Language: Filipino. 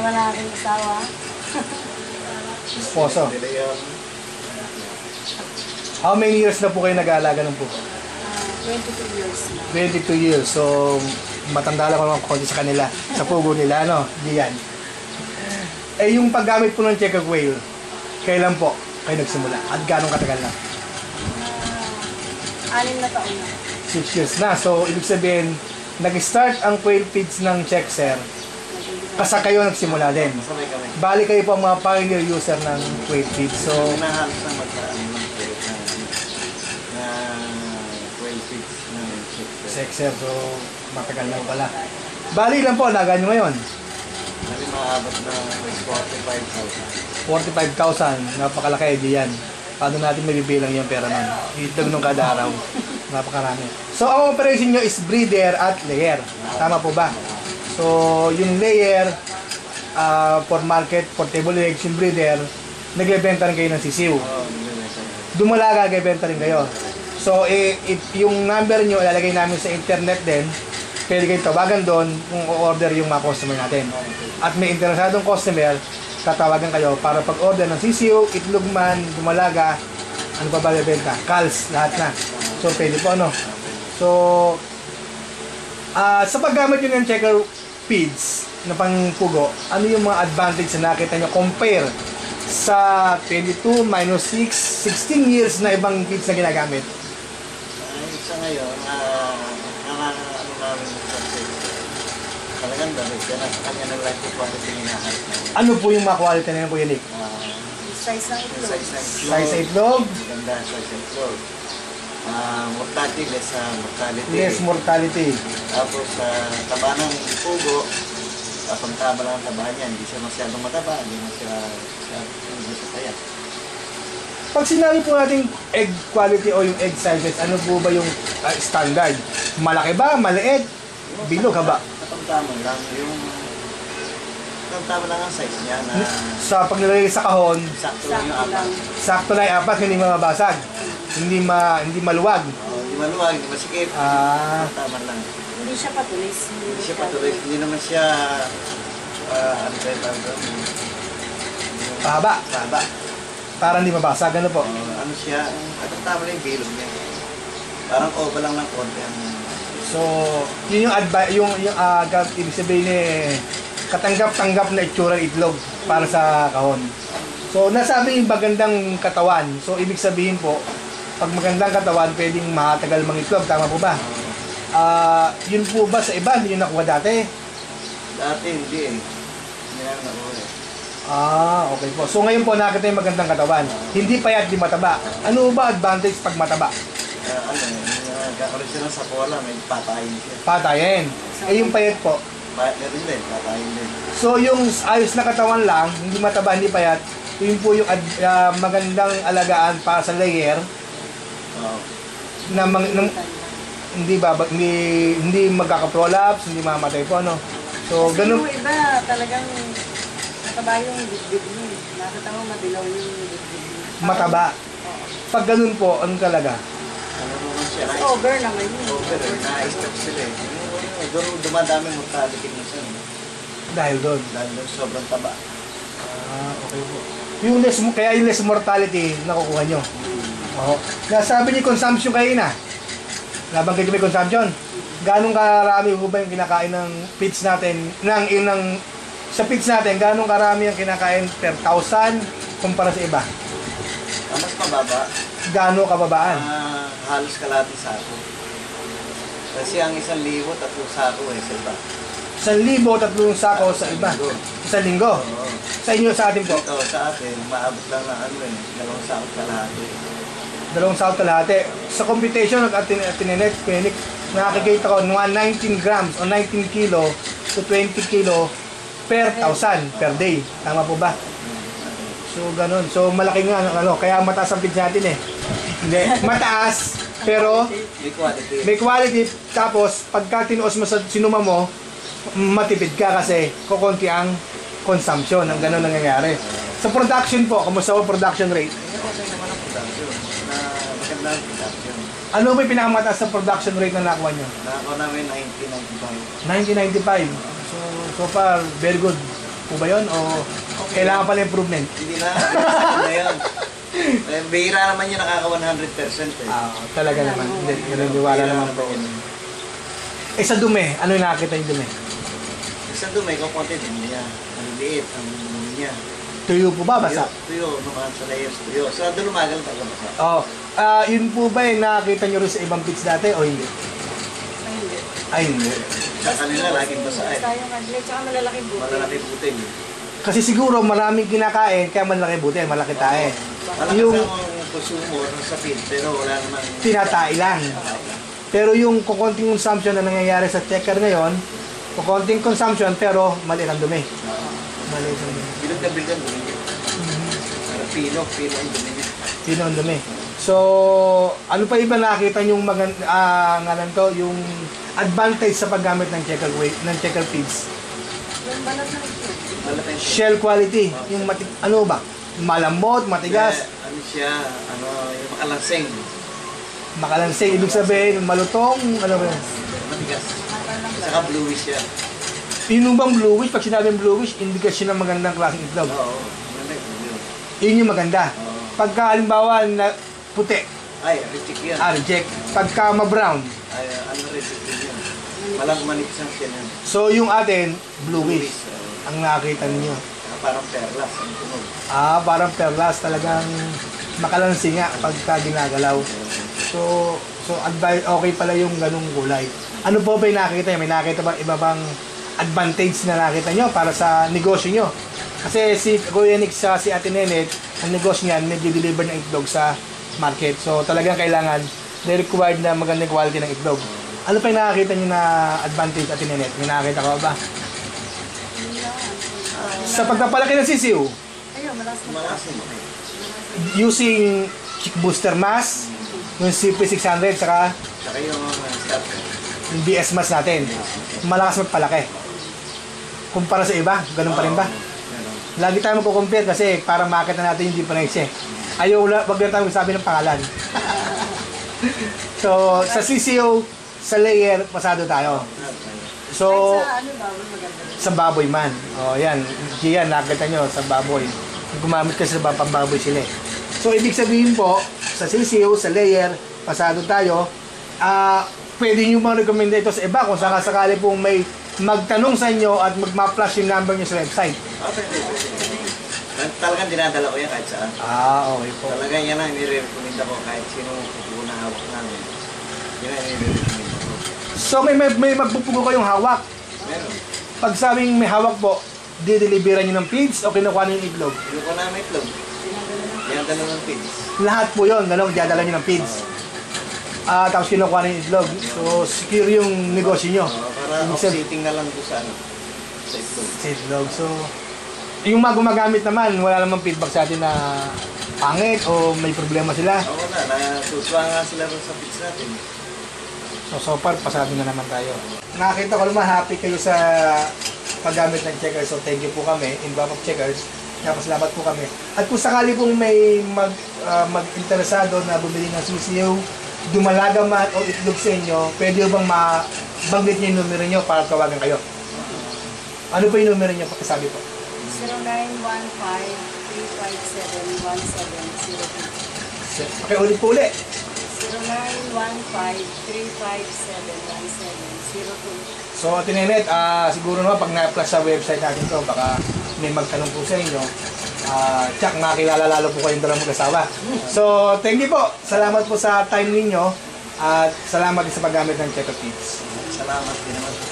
wala aking asawa. Poso. How many years na po kayo nag-aalaga ng pugo? 22 years na. 22 years. So, matanda lang ako konti sa kanila. Sa pugo nila, ano? Di yan. Eh, yung paggamit po ng checker whale, kailan po kayo nagsimula? At gano'ng katagal na? 6 na taon na. 6 years na. So, ibig sabihin, nag-start ang quail feeds ng Checkser, kasa kayo nagsimula din. Masabay kami. Bali kayo po ang mga pioneer user ng quail feeds. So, Nahalos na magkaan ng quail feeds ng Checkser. So, matagal na pala. Bali lang po, alaga nyo ngayon? Kasi maabot na 45,000. 45,000. Napakalaki, di yan. Paano natin mabibilang yung pera nun? Itag nung kada araw. Napakarami. So, ang operation nyo is breeder at layer. Tama po ba? So, yung layer, for market, for table eggs, yung breeder, nagbebenta rin kayo ng sisiw. Dumalaga, nagbebenta rin kayo. So, if yung number nyo, ilalagay namin sa internet din, pwede kayo tawagan doon kung o-order yung mga customer natin. At may interesadong customer, tatawagan kayo para pag-order ng sisiw, itlog man, dumalaga, ano pa ba bibenta? Calls, lahat na. So, pwede po, ano? So, sa paggamit nyo ng checker feeds na pangpugo, ano yung mga advantage na nakita nyo compare sa 22 minus 6, 16 years na ibang feeds na ginagamit? Sa ngayon, ano namin sa talagang dami. Kaya sa kanya ng life quality hinahanap namin. Ano po yung mga quality na yun, Kuya Nick? Size ng itlog. Size sa itlog? Ganda, size ng itlog. Mortality, less mortality. Less mortality. Tapos taba ng pugo, tama lang ang taba niya. Hindi siya masyadong mataba, hindi siya kaya. Pag sinabi po natin egg quality o yung egg sizes, ano po ba yung standard? Malaki ba? Maliit? Bilog ba? Tama lang yung tama lang ang size niya na sa pag nilagay sa kahon, sakto lang yung apat. sakto lang yung apat, hindi mababasag. Hindi maluwag. Hindi maluwag, hindi masikip. Tama lang. Hindi siya patulis. Hindi siya patuloy. Hindi naman siya ano ba yung Pahaba. pahaba. Para hindi mabasag. Ano po? Ano siya, tama lang yung bilog niya. Parang oval lang ng konti. So, yun yung ibig sabihin katanggap-tanggap na itsura ng itlog para sa kahon. So, nasabi yung magandang katawan. So, ibig sabihin po, pag magandang katawan, pwedeng matagal mangitlog. Tama po ba? Yun po ba sa iba? Hindi nyo nakuha dati? Dati hindi eh. Hindi namin nakuha eh. Okay po. So, ngayon po nakita yung magandang katawan. Hindi payat, di mataba. Ano ba advantage pag mataba? Kakaroon siya ng sapola, may patayin siya. Patayin. Eh, yung payat po. Meron din, patayin din. So, yung ayos na katawan lang, hindi mataba, hindi payat, yun po yung magandang alagaan para sa layer na hindi magkaka-prolapse, hindi mamatay po, ano. So, kasi ganun. yung iba talagang mataba yung dibdib niya. Nakita mo madilaw yung dibdib niya. Mataba. Pag ganun po, anong talaga? Ano naman siya? Kasi over naman yun. Over, na-stop sila eh. Doon dumadami mortality mo siya. Dahil doon. Dahil doon sobrang taba. Okay po. Kaya yung less mortality, nakukuha nyo. Nasabi niyo consumption kayo na. Nabanggit may consumption. Ganong karami po ba yung kinakain ng feeds natin? Sa feeds natin, ganong karami yung kinakain per 1,000 kumpara sa iba? Mas mababa. Gano'ng kababaan? Halos kalahati sako. Kasi ang 1,000 tatlong sako eh sa iba. 1,000 tatlong sako sa iba. Isang linggo. Oo. Sa inyo, sa atin po. Ito sa atin, maabot lang ng 2 sako kalahati. 2 sako kalahati. Sa computation at Tinenet Clinic, nakikita ko 19 grams o 19 kilo to 20 kilo per 1,000 per day. Tama po ba? So, ganun. So, malaki nga, kaya mataas ang feeds natin eh. Hindi, mataas, pero may quality. Tapos, pagka tinuos mo sa sinuma mo, matipid ka kasi kukunti ang consumption. Ang ganun nangyayari. Sa production po, kumusta po production rate? Okay naman ang production. Maganda ang production. Ano ba yung pinakamataas sa production rate na nakuha nyo? Nakakuha namin 1995. 1995. So far, very good. po ba yun? O kailangan pala improvement? Hindi na. Ano yun? Bihira naman yun nakaka 100% eh. Talaga naman. Hindi, naniniwala naman po. Eh sa dumi, ano yung nakakita yung dumi? Sa dumi, kung konti din niya. Ang liit, ang dumi niya. Tuyo po ba? Basa? Tuyo, naman sa layers tuyo. Sa dulumagal talaga basa. Oo. Yun po ba yung nakakita nyo rin sa ibang pits dati o hindi? Ay, hindi. Ay, hindi. Sa kanila, laging basa eh. Basta yung kadle, tsaka malalaking buti. Malalaki butin. Kasi siguro maraming kinakain, kaya malaki buti, malaki tae. Malakas Yung ang consumo sa feed, pero wala namang... tinatae lang. Pero yung kukonting consumption na nangyayari sa checker ngayon, kukonting consumption pero maliit ang dumi. Maliit ang dumi. Bilog na bilog ang dumi niya. Parang pino ang dumi niya. Yun ang dumi. So, ano pa iba nakita yung yung advantage sa paggamit ng checker feeds? Yung balat na ito. Malaki yung Shell quality, yung ano ba? Malambot, matigas, ano siya, yung makalansing. makalansing, ibig sabihin, malutong, ano ba yun? Matigas. Saka bluish siya. Yun bang bluish? Pag sinabing bluish, indikasyon ng magandang klaseng itlog. Oo. Malaki yun. Yun yung maganda. Oo. Pagka halimbawa na puti, Ay, reject yan. reject. Pagka ma-brown, Ay, reject din yan. Walang manipis ang siya yan. so yung atin, bluish. oo. Ang nakakita ninyo. Saka parang perlas ang tunog. Parang perlas, talagang makalansi nga pagka ginagalaw. So okay pala yung ganung gulay. Ano po ba yung nakikita nyo? May nakita ba iba bang advantage na nakita nyo para sa negosyo nyo? Kasi si Kuya Nick sa si Ate Nenet, ang negosyo niyan, nag-deliver ng itlog sa market. So talagang kailangan, they required na magandang quality ng itlog. Ano pa yung nakakita nyo na advantage, Ate Nenet? May nakakita ko ba? Sa pagpapalaki ng sisiw, Ayun, malakas na. Malakas naman eh. using chick booster mass, yung CP600, saka Saka yung starter. yung BS mass natin, malakas magpalaki. Kumpara sa iba, ganun pa rin ba? Ganun. Lagi tayo magko-compare kasi para makita natin yung difference eh. Wag lang tayo magsabi ng pangalan. So, sa CCO, sa layer, pasado tayo. So, Sa ano ba, maganda. sa baboy man. Yan. Yan, nakita nyo, sa baboy. Gumamit kasi sa pambaboy sila eh. So, ibig sabihin po, sa CCO, sa layer, pasado tayo, pwede nyo ma-recommend ito sa iba kung sakasakali pong may magtanong sa inyo at mag-flash yung number nyo sa website. Pwede. Talagang dinadala ko yan kahit saan. Okay po. Talagang yan ang nire-recommend ako kahit sino pupuko na hawak namin. Yan ang nire-recommend ako. So, may magpupugo kayong hawak. Meron. Pag sabing may hawak po, dideliveran nyo ng feeds o kinukuha nyo yung itlog? Yung ko na may itlog. Yan dala ng pigs. Lahat po yun, gano'n, dadala nyo ng feeds. Tapos kinukuha nyo yung itlog. So, secure yung negosyo nyo. Para off-seating na lang doon sa ano. Sa itlog. Sa itlog. So, yung mga gumagamit naman, wala namang feedback sa atin na pangit o may problema sila. Oo na, natutuwa nga sila rin sa pigs natin. So far, pasado na naman tayo. Nakakita ko naman, happy kayo sa paggamit ng checkers. So, thank you po kami, in behalf of checkers. Salamat po kami. At kung sakali pong may mag-interesado na bumili ng CCO, dumalaga man o itlog sa inyo, pwede bang mabanggit niyo yung numero niyo para tawagan kayo? Ano po yung numero niyo? Pakisabi po. 0915-357-1702. Pakiulit po ulit. 0915-357-1702. So, Tinenet, siguro naman pag na-flash sa website natin to, baka may magtanong po sa inyo. Tsak, makakilala lalo po kayong dalawang mag-asawa. So, thank you po. Salamat po sa time ninyo at salamat din sa paggamit ng Checker Feeds. Salamat din naman sa